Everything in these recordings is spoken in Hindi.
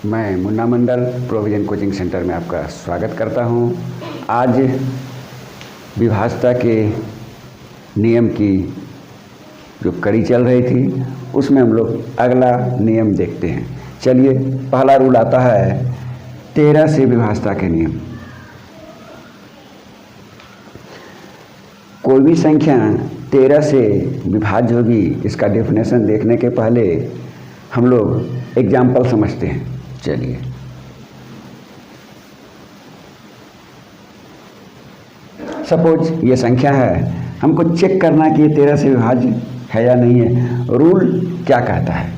मैं मुन्ना मंडल प्रोविजन कोचिंग सेंटर में आपका स्वागत करता हूं। आज विभाज्यता के नियम की जो कड़ी चल रही थी उसमें हम लोग अगला नियम देखते हैं। चलिए, पहला रूल आता है 13 से विभाज्यता के नियम। कोई भी संख्या 13 से विभाज्य होगी, इसका डेफिनेशन देखने के पहले हम लोग एग्जाम्पल समझते हैं। चलिए, सपोज ये संख्या है, हमको चेक करना कि ये 13 से विभाज्य है या नहीं है। रूल क्या कहता है?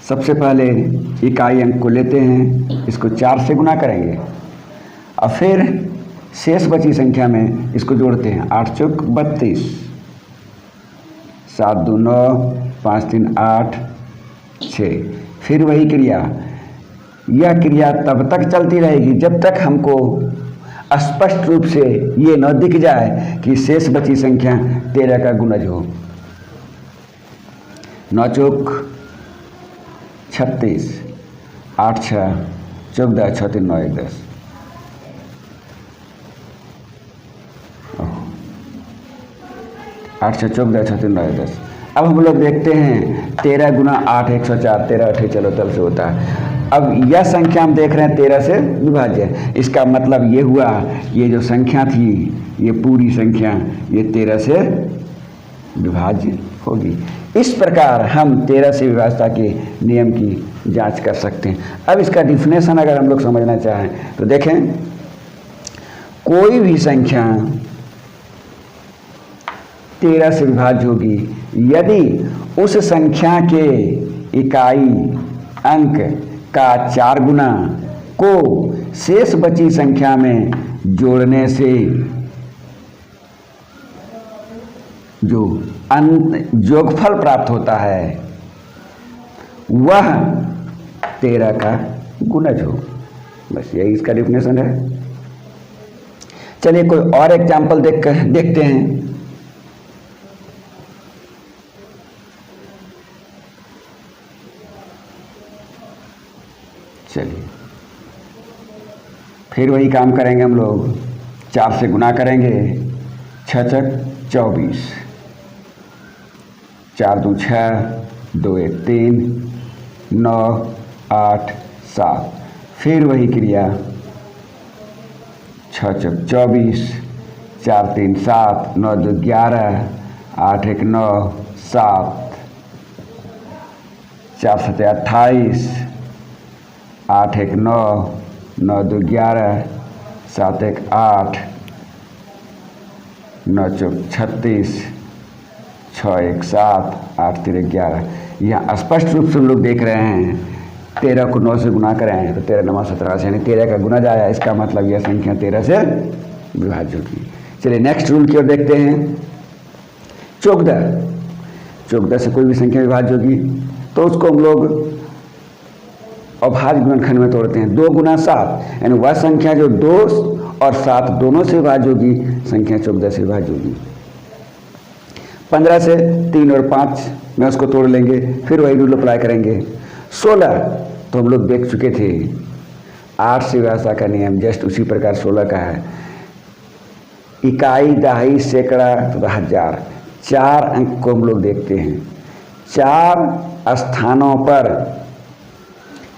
सबसे पहले इकाई अंक को लेते हैं, इसको 4 से गुना करेंगे और फिर शेष बची संख्या में इसको जोड़ते हैं। 8 चौक 32, 7 2 9, 5 3 8 6। फिर वही क्रिया, यह क्रिया तब तक चलती रहेगी जब तक हमको स्पष्ट रूप से ये न दिख जाए कि शेष बची संख्या 13 का गुणज हो। 9 चौक 36, 8 6 14, 6 3 9 1 10। 8 6 14, 6 3 9 1 10। अब हम लोग देखते हैं 13 गुना 8 104, 13 8 चलो तब से होता है। अब यह संख्या हम देख रहे हैं 13 से विभाज्य है। इसका मतलब ये हुआ, ये जो संख्या थी, ये पूरी संख्या ये 13 से विभाज्य होगी। इस प्रकार हम 13 से विभाज्यता के नियम की जांच कर सकते हैं। अब इसका डिफिनेशन अगर हम लोग समझना चाहें तो देखें, कोई भी संख्या 13 से विभाज्य होगी यदि उस संख्या के इकाई अंक का 4 गुना को शेष बची संख्या में जोड़ने से जो योगफल प्राप्त होता है वह 13 का गुणज हो। बस यही इसका डेफिनेशन है। चलिए, कोई और एग्जाम्पल देखते हैं। चलिए, फिर वही काम करेंगे हम लोग। 4 से गुना करेंगे, 6 6 24, 4 2 6, 2 1 3, 9 8 7। फिर वही क्रिया, 6 6 24, 4 3 7, 9 2 11, 8 1 9 7, 4 7 28, 8 1 9, 9 2 11, 7 1 8, 9 चौक 36, 6 1 7, 8 3 11। यहाँ स्पष्ट रूप से हम लोग देख रहे हैं 13 को 9 से गुना करें हैं तो 13 9 17, यानी 13 का गुणज आया। इसका मतलब यह संख्या 13 से विभाज्य होगी। चलिए, नेक्स्ट रूल की ओर देखते हैं। 14 से कोई भी संख्या विभाज्य होगी तो उसको हम लोग अभाज्य गुणनखंड में तोड़ते हैं। 2 गुना 7, यानी वह संख्या जो 2 और 7 दोनों से विभाज्य होगी, संख्या 14 से विभाज्य होगी। 15 से 3 और 5 में उसको तोड़ लेंगे, फिर वही रूल अप्लाई करेंगे। 16 तो हम लोग देख चुके थे, 8 से विभाज्यता का नियम जस्ट उसी प्रकार 16 का है। इकाई, दहाई, सैकड़ा तथा हजार, 4 अंक को हम लोग देखते हैं। 4 स्थानों पर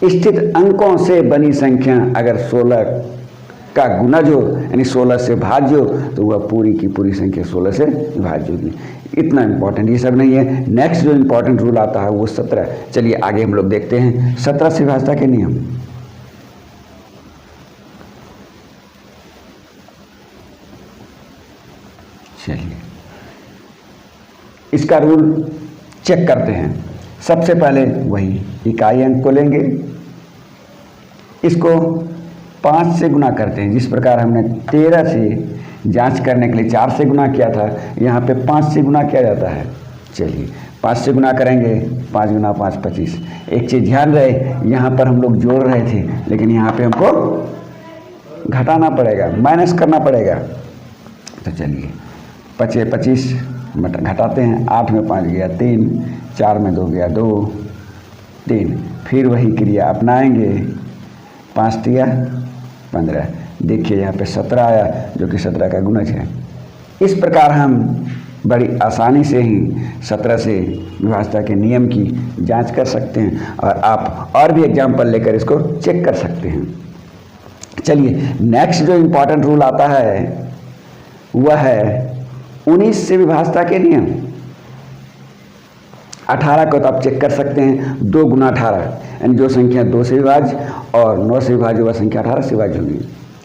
स्थित अंकों से बनी संख्या अगर 16 का गुणज हो, यानी 16 से भाज्य हो, तो वह पूरी की पूरी संख्या 16 से विभाज्य होगी। इतना इंपॉर्टेंट ये सब नहीं है। नेक्स्ट जो इंपॉर्टेंट रूल आता है वो 17। चलिए, आगे हम लोग देखते हैं 17 से विभाज्यता के नियम। चलिए, इसका रूल चेक करते हैं। सबसे पहले वही इकाई अंक को लेंगे, इसको 5 से गुना करते हैं। जिस प्रकार हमने 13 से जांच करने के लिए 4 से गुना किया था, यहाँ पे 5 से गुना किया जाता है। चलिए, 5 से गुना करेंगे, 5 गुना 5 25। एक चीज़ ध्यान रहे, यहाँ पर हम लोग जोड़ रहे थे लेकिन यहाँ पे हमको घटाना पड़ेगा, माइनस करना पड़ेगा। तो चलिए, 5 25 घटाते हैं। 8 में 5 गया 3, 4 में 2 गया 2, 3, फिर वही क्रिया अपनाएंगे, 5 तिया 15। देखिए यहाँ पे 17 आया जो कि 17 का गुणज है। इस प्रकार हम बड़ी आसानी से ही 17 से विभाज्यता के नियम की जांच कर सकते हैं और आप और भी एग्जाम्पल लेकर इसको चेक कर सकते हैं। चलिए नेक्स्ट जो इम्पोर्टेंट रूल आता है वह है 19 से विभाज्यता के नियम। 18 को तो आप चेक कर सकते हैं, 2 गुना 18, यानी जो संख्या 2 से विभाज्य और 9 से विभाज्य वह संख्या 18 से विभाज्य होगी।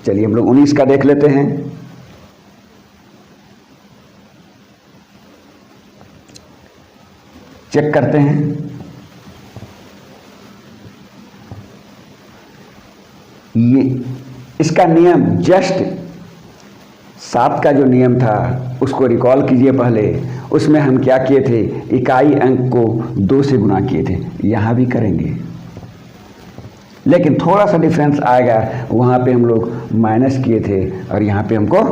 चलिए हम लोग 19 का देख लेते हैं। चेक करते हैं। ये इसका नियम जस्ट 7 का जो नियम था उसको रिकॉल कीजिए। पहले उसमें हम क्या किए थे, इकाई अंक को 2 से गुना किए थे। यहाँ भी करेंगे लेकिन थोड़ा सा डिफरेंस आएगा। वहाँ पे हम लोग माइनस किए थे और यहाँ पे हमको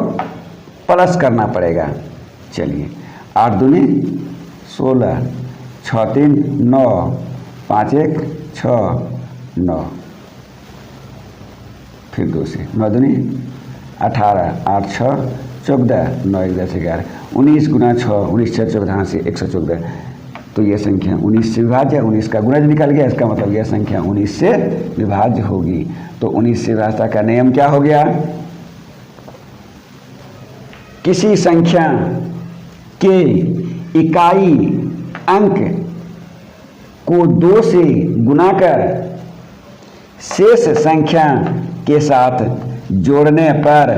प्लस करना पड़ेगा। चलिए 8 दूनी 16, 6 3 9, 5 1 6 9, फिर 2 से 9 दूनी 18, 8 6 14, 9 1 10 11, 19 गुना 6, 19 6 14 से 114। तो यह संख्या 19 से विभाज्य है। 19 का गुणज निकल गया, इसका मतलब यह संख्या 19 से विभाज्य होगी। तो 19 से विभाज्यता का नियम क्या हो गया, किसी संख्या के इकाई अंक को 2 से गुना कर शेष संख्या के साथ जोड़ने पर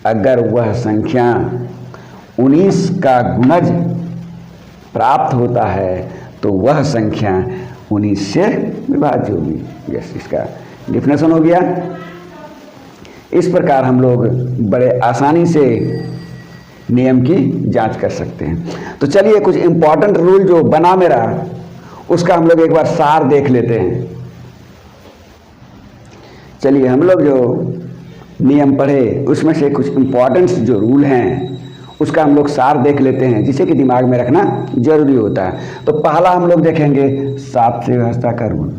अगर वह संख्या 19 का गुणज प्राप्त होता है तो वह संख्या 19 से विभाज्य होगी। यस, इसका डिफिनेशन हो गया। इस प्रकार हम लोग बड़े आसानी से नियम की जांच कर सकते हैं। तो चलिए कुछ इम्पॉर्टेंट रूल जो बना मेरा उसका हम लोग एक बार सार देख लेते हैं। चलिए हम लोग जो नियम पढ़े उसमें से कुछ इम्पॉर्टेंट जो रूल हैं उसका हम लोग सार देख लेते हैं, जिसे कि दिमाग में रखना जरूरी होता है। तो पहला हम लोग देखेंगे 7 से विभाज्यता का रूल,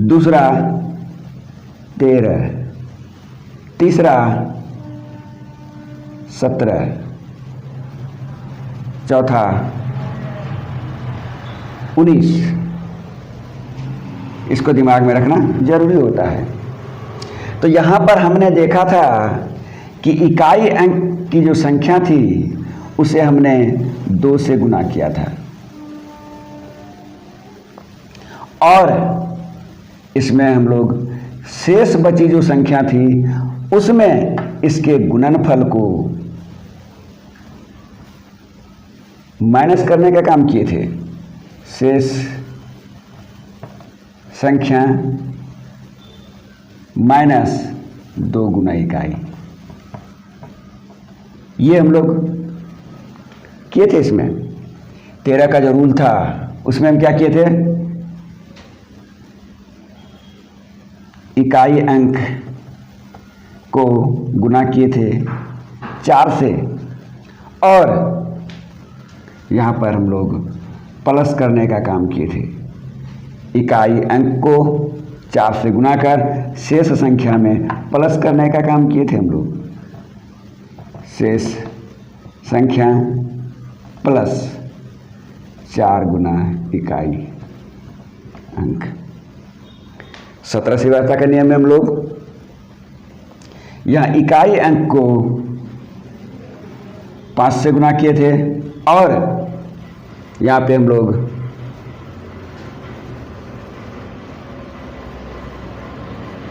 दूसरा 13, तीसरा 17, चौथा 19। इसको दिमाग में रखना जरूरी होता है। तो यहाँ पर हमने देखा था कि इकाई अंक की जो संख्या थी उसे हमने 2 से गुना किया था और इसमें हम लोग शेष बची जो संख्या थी उसमें इसके गुणनफल को माइनस करने का काम किए थे। शेष संख्या माइनस 2 गुना इकाई, ये हम लोग किए थे। इसमें 13 का जो रूल था उसमें हम क्या किए थे, इकाई अंक को गुना किए थे 4 से और यहाँ पर हम लोग प्लस करने का काम किए थे। इकाई अंक को 4 से गुना कर शेष संख्या में प्लस करने का काम किए थे हम लोग। शेष संख्या प्लस 4 गुना इकाई अंक। 17 से विभाज्यता के नियम में हम लोग यहाँ इकाई अंक को 5 से गुना किए थे और यहाँ पे हम लोग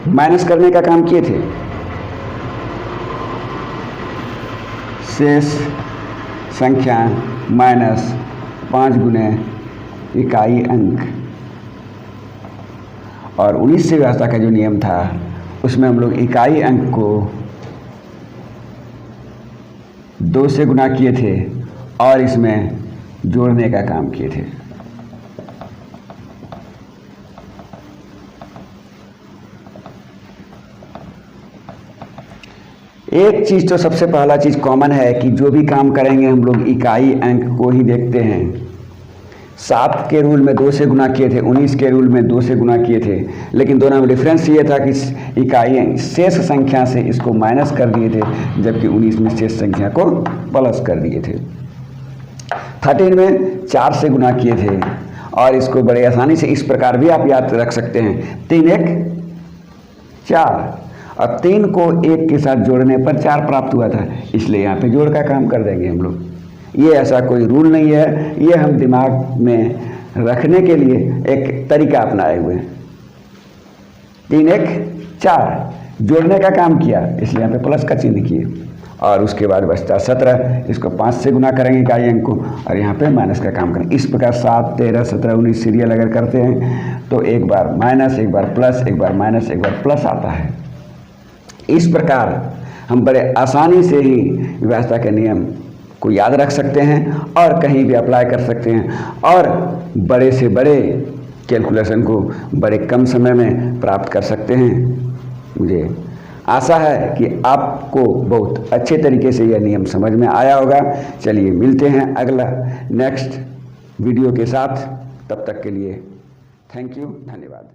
माइनस करने का काम किए थे। शेष संख्या माइनस 5 गुने इकाई अंक। और 19 से विभाज्यता का जो नियम था उसमें हम लोग इकाई अंक को 2 से गुना किए थे और इसमें जोड़ने का काम किए थे। एक चीज़ तो सबसे पहला चीज़ कॉमन है कि जो भी काम करेंगे हम लोग इकाई अंक को ही देखते हैं। 7 के रूल में 2 से गुना किए थे, 19 के रूल में 2 से गुना किए थे, लेकिन दोनों में डिफरेंस ये था कि इकाइयाँ शेष संख्या से इसको माइनस कर दिए थे, जबकि 19 में शेष संख्या को प्लस कर दिए थे। 13 में 4 से गुना किए थे, और इसको बड़े आसानी से इस प्रकार भी आप याद रख सकते हैं, 3 1 4, और 3 को 1 के साथ जोड़ने पर 4 प्राप्त हुआ था, इसलिए यहाँ पे जोड़ का काम कर देंगे हम लोग। ये ऐसा कोई रूल नहीं है, ये हम दिमाग में रखने के लिए एक तरीका अपनाए हुए हैं। 3 1 4 जोड़ने का काम किया, इसलिए यहाँ पे प्लस का चिन्ह किए, और उसके बाद बचता 17, इसको 5 से गुना करेंगे इकाई अंक को, और यहाँ पे माइनस का काम करेंगे। इस प्रकार 7 13 17 19 सीरियल अगर करते हैं तो एक बार माइनस, एक बार प्लस, एक बार माइनस, एक बार प्लस आता है। इस प्रकार हम बड़े आसानी से ही विभाज्यता के नियम को याद रख सकते हैं और कहीं भी अप्लाई कर सकते हैं, और बड़े से बड़े कैलकुलेशन को बड़े कम समय में प्राप्त कर सकते हैं। मुझे आशा है कि आपको बहुत अच्छे तरीके से यह नियम समझ में आया होगा। चलिए मिलते हैं अगला नेक्स्ट वीडियो के साथ, तब तक के लिए थैंक यू, धन्यवाद।